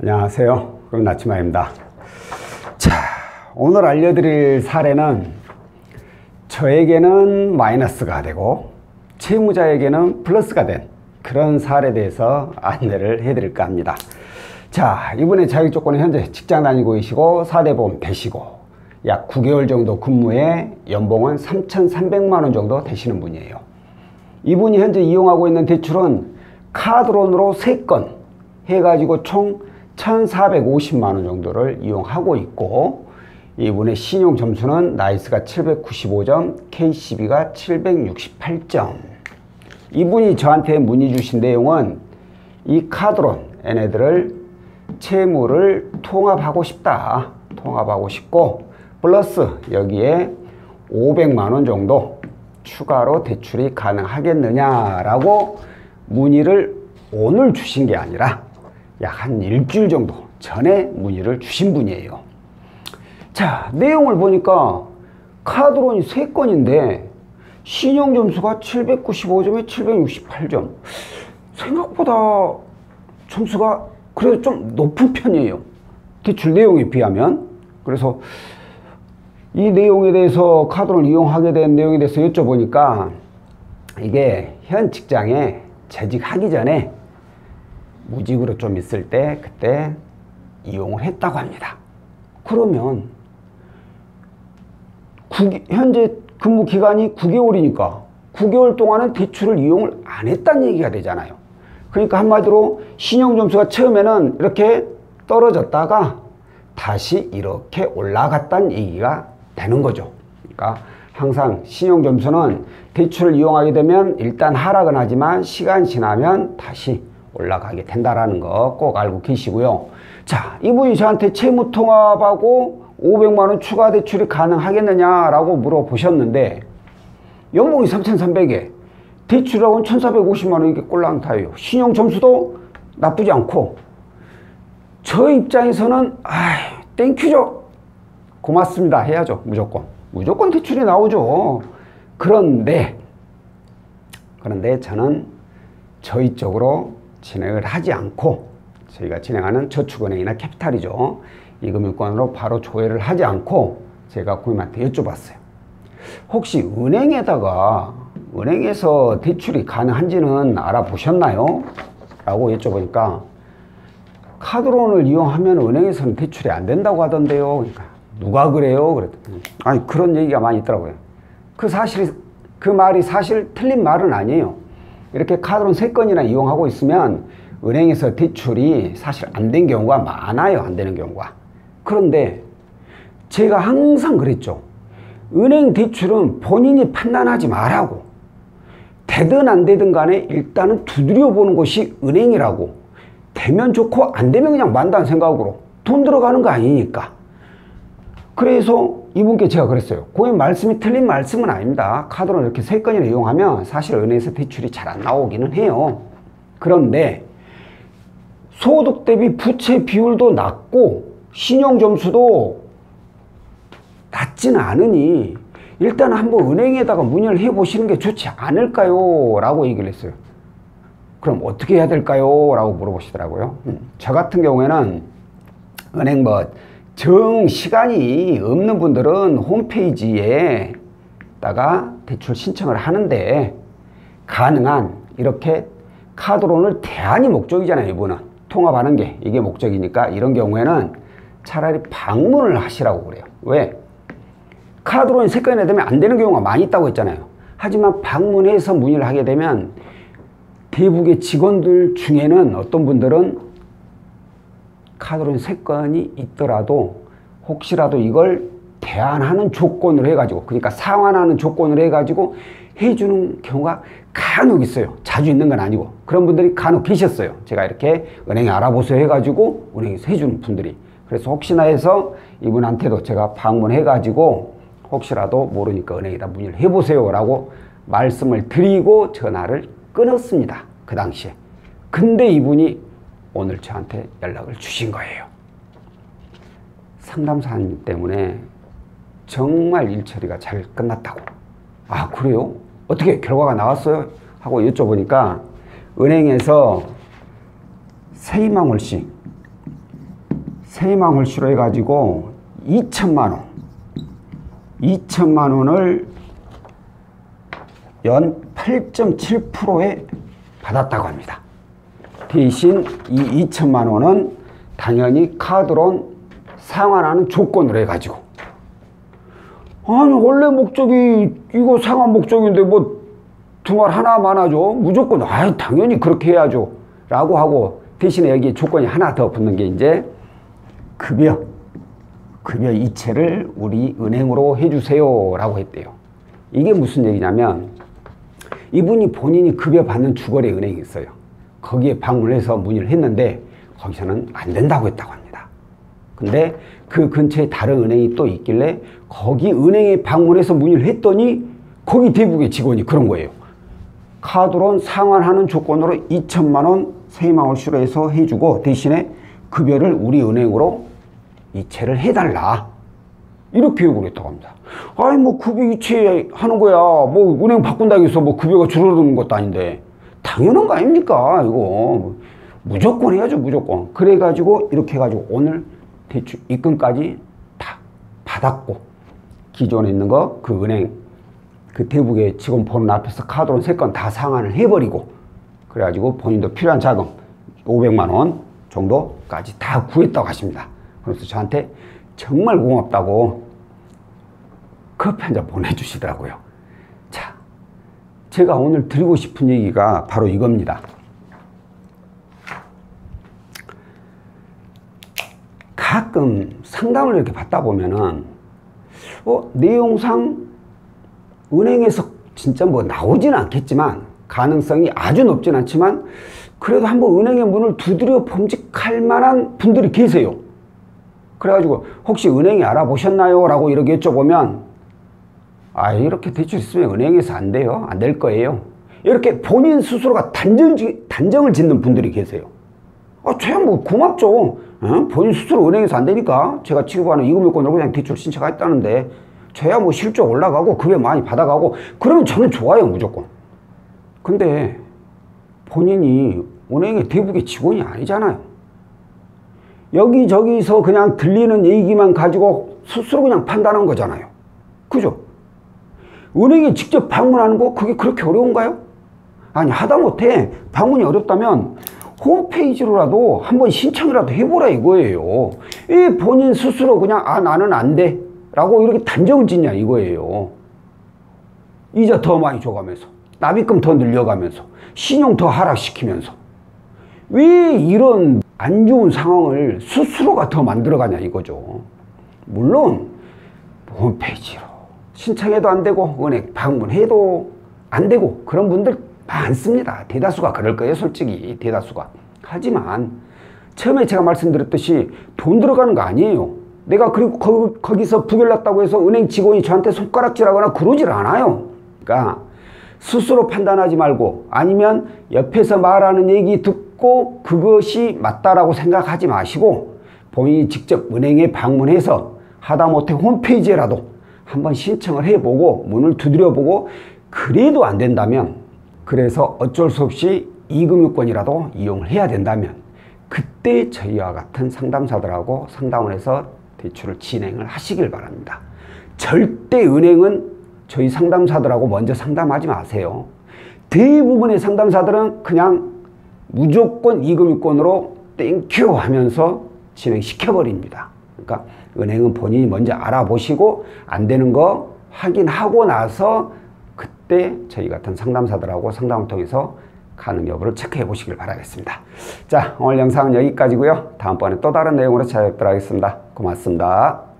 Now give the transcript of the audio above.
안녕하세요. 그럼 나치마입니다. 자, 오늘 알려드릴 사례는 저에게는 마이너스가 되고 채무자에게는 플러스가 된 그런 사례에 대해서 안내를 해드릴까 합니다. 자, 이분의 자격조건은 현재 직장 다니고 계시고 4대 보험 되시고 약 9개월 정도 근무에 연봉은 3,300만 원 정도 되시는 분이에요. 이분이 현재 이용하고 있는 대출은 카드론으로 3건 해가지고 총 1,450만 원 정도를 이용하고 있고, 이분의 신용 점수는 나이스가 795점, KCB가 768점. 이분이 저한테 문의 주신 내용은 이 카드론 얘네들을 채무를 통합하고 싶다. 통합하고 싶고 플러스 여기에 500만 원 정도 추가로 대출이 가능하겠느냐라고 문의를 오늘 주신 게 아니라 약 한 일주일 정도 전에 문의를 주신 분이에요. 자, 내용을 보니까 카드론이 3건인데 신용점수가 795점에 768점. 생각보다 점수가 그래도 좀 높은 편이에요. 대출 내용에 비하면. 그래서 이 내용에 대해서 카드론 이용하게 된 내용에 대해서 여쭤보니까 이게 현 직장에 재직하기 전에 무직으로 좀 있을 때 그때 이용을 했다고 합니다. 그러면 현재 근무 기간이 9개월이니까 9개월 동안은 대출을 이용을 안 했다는 얘기가 되잖아요. 그러니까 한마디로 신용점수가 처음에는 이렇게 떨어졌다가 다시 이렇게 올라갔다는 얘기가 되는 거죠. 그러니까 항상 신용점수는 대출을 이용하게 되면 일단 하락은 하지만 시간 지나면 다시 올라가게 된다라는 거 꼭 알고 계시고요. 자, 이분이 저한테 채무통합하고 500만 원 추가 대출이 가능하겠느냐라고 물어보셨는데 연봉이 3,300에 대출하고는 1,450만 원 이게 꼴랑타예요. 신용점수도 나쁘지 않고 저 입장에서는 땡큐죠. 고맙습니다 해야죠. 무조건 대출이 나오죠. 그런데 저는 저희 쪽으로 진행을 하지 않고 저희가 진행하는 저축은행이나 캐피탈이죠. 이 금융권으로 바로 조회를 하지 않고 제가 고객님한테 여쭤봤어요. 혹시 은행에서 대출이 가능한지는 알아보셨나요? 라고 여쭤보니까 카드론을 이용하면 은행에서는 대출이 안 된다고 하던데요. 그러니까 누가 그래요? 그랬더니 그런 얘기가 많이 있더라고요. 그 말이 사실 틀린 말은 아니에요. 이렇게 카드론 3건이나 이용하고 있으면 은행에서 대출이 사실 안 된 경우가 많아요. 안 되는 경우가. 그런데 제가 항상 그랬죠. 은행 대출은 본인이 판단하지 말라고. 되든 안 되든 간에 일단은 두드려 보는 것이 은행이라고. 되면 좋고 안 되면 그냥 만다는 생각으로. 돈 들어가는 거 아니니까. 그래서 이분께 제가 그랬어요. 고객님 말씀이 틀린 말씀은 아닙니다. 카드론 이렇게 3건이나 이용하면 사실 은행에서 대출이 잘 안 나오기는 해요. 그런데 소득 대비 부채 비율도 낮고 신용점수도 낮지는 않으니 일단 한번 은행에다가 문의를 해보시는 게 좋지 않을까요? 라고 얘기를 했어요. 그럼 어떻게 해야 될까요? 라고 물어보시더라고요. 저 같은 경우에는 은행 시간이 없는 분들은 홈페이지에다가 대출 신청을 하는데 가능한 이렇게 카드론을 대안이 목적이잖아요. 이분은 통합하는 게 이게 목적이니까 이런 경우에는 차라리 방문을 하시라고 그래요. 왜? 카드론이 3건이나 되면 안 되는 경우가 많이 있다고 했잖아요. 하지만 방문해서 문의를 하게 되면 대부분의 직원들 중에는 어떤 분들은 카드론 3건이 있더라도 혹시라도 이걸 대안하는 조건으로 해가지고 그러니까 상환하는 조건으로 해가지고 해주는 경우가 간혹 있어요. 자주 있는 건 아니고 그런 분들이 간혹 계셨어요. 제가 이렇게 은행에 알아보세요 해가지고 은행에서 해주는 분들이. 그래서 혹시나 해서 이분한테도 제가 방문해가지고 혹시라도 모르니까 은행에다 문의를 해보세요 라고 말씀을 드리고 전화를 끊었습니다. 그 당시에. 근데 이분이 오늘 저한테 연락을 주신 거예요. 상담사님 때문에 정말 일 처리가 잘 끝났다고. 그래요? 어떻게 결과가 나왔어요? 하고 여쭤보니까 은행에서 세이망월씩 세희망 홀수로 해가지고 2천만 원을 연 8.7%에 받았다고 합니다. 대신 이 2천만 원은 당연히 카드론 상환하는 조건으로 해가지고, 아니 원래 목적이 이거 상환 목적인데 뭐 두말 하나만 하죠. 무조건 당연히 그렇게 해야죠 라고 하고, 대신에 여기 조건이 하나 더 붙는 게 이제 급여 이체를 우리 은행으로 해주세요 라고 했대요. 이게 무슨 얘기냐면, 이분이 본인이 급여 받는 주거래 은행이 있어요. 거기에 방문해서 문의를 했는데 거기서는 안 된다고 했다고 합니다. 근데 그 근처에 다른 은행이 또 있길래 거기 은행에 방문해서 문의를 했더니 거기 대부의 직원이 그런 거예요. 카드론 상환하는 조건으로 2천만 원 세희망 홀수로 해서 해주고, 대신에 급여를 우리 은행으로 이체를 해달라, 이렇게 요구를 했다고 합니다. 아니 뭐 급여 이체하는 거야, 뭐 은행 바꾼다고 해서 뭐 급여가 줄어드는 것도 아닌데 당연한 거 아닙니까? 이거 무조건 해야죠, 무조건. 그래가지고 이렇게 해가지고 오늘 대출 입금까지 다 받았고, 기존에 있는 거 그 은행 그 대북의 직원 보는 앞에서 카드론 3건 다 상환을 해버리고, 그래가지고 본인도 필요한 자금 500만 원 정도까지 다 구했다고 하십니다. 그래서 저한테 정말 고맙다고 커피 한 잔 보내주시더라고요. 자, 제가 오늘 드리고 싶은 얘기가 바로 이겁니다. 가끔 상담을 이렇게 받다 보면은 내용상 은행에서 진짜 뭐 나오지는 않겠지만, 가능성이 아주 높진 않지만 그래도 한번 은행의 문을 두드려 범직할 만한 분들이 계세요. 그래가지고 혹시 은행이 알아보셨나요? 라고 이렇게 여쭤보면, 이렇게 대출 있으면 은행에서 안 돼요, 안 될 거예요, 이렇게 본인 스스로가 단정을 짓는 분들이 계세요. 저야 뭐 고맙죠. 본인 스스로 은행에서 안 되니까 제가 취급하는 이금융권으로 그냥 대출 신청했다는데 저야 뭐 실적 올라가고 급여 많이 받아가고 그러면 저는 좋아요, 무조건. 근데 본인이 은행의 대북의 직원이 아니잖아요. 여기저기서 그냥 들리는 얘기만 가지고 스스로 그냥 판단한 거잖아요. 그죠? 은행에 직접 방문하는 거 그게 그렇게 어려운가요? 아니 하다못해 방문이 어렵다면 홈페이지로라도 한번 신청이라도 해보라 이거예요. 이 본인 스스로 그냥 나는 안 돼 라고 이렇게 단정을 짓냐 이거예요. 이자 더 많이 줘가면서, 납입금 더 늘려가면서, 신용 더 하락시키면서 왜 이런 안 좋은 상황을 스스로가 더 만들어가냐 이거죠. 물론 홈페이지로 신청해도 안 되고 은행 방문해도 안 되고 그런 분들 많습니다. 대다수가 그럴 거예요, 솔직히 대다수가. 하지만 처음에 제가 말씀드렸듯이 돈 들어가는 거 아니에요. 내가 그리고 거기서 부결났다고 해서 은행 직원이 저한테 손가락질하거나 그러질 않아요. 그러니까 스스로 판단하지 말고, 아니면 옆에서 말하는 얘기 듣고 그것이 맞다라고 생각하지 마시고, 본인이 직접 은행에 방문해서 하다못해 홈페이지에라도 한번 신청을 해보고 문을 두드려보고, 그래도 안 된다면, 그래서 어쩔 수 없이 이금융권이라도 이용을 해야 된다면 그때 저희와 같은 상담사들하고 상담을 해서 대출을 진행을 하시길 바랍니다. 절대 은행은 저희 상담사들하고 먼저 상담하지 마세요. 대부분의 상담사들은 그냥 무조건 이금융권으로 땡큐 하면서 진행시켜버립니다. 그러니까 은행은 본인이 먼저 알아보시고 안 되는 거 확인하고 나서 그때 저희 같은 상담사들하고 상담을 통해서 가능 여부를 체크해 보시길 바라겠습니다. 자, 오늘 영상은 여기까지고요. 다음번에 또 다른 내용으로 찾아뵙도록 하겠습니다. 고맙습니다.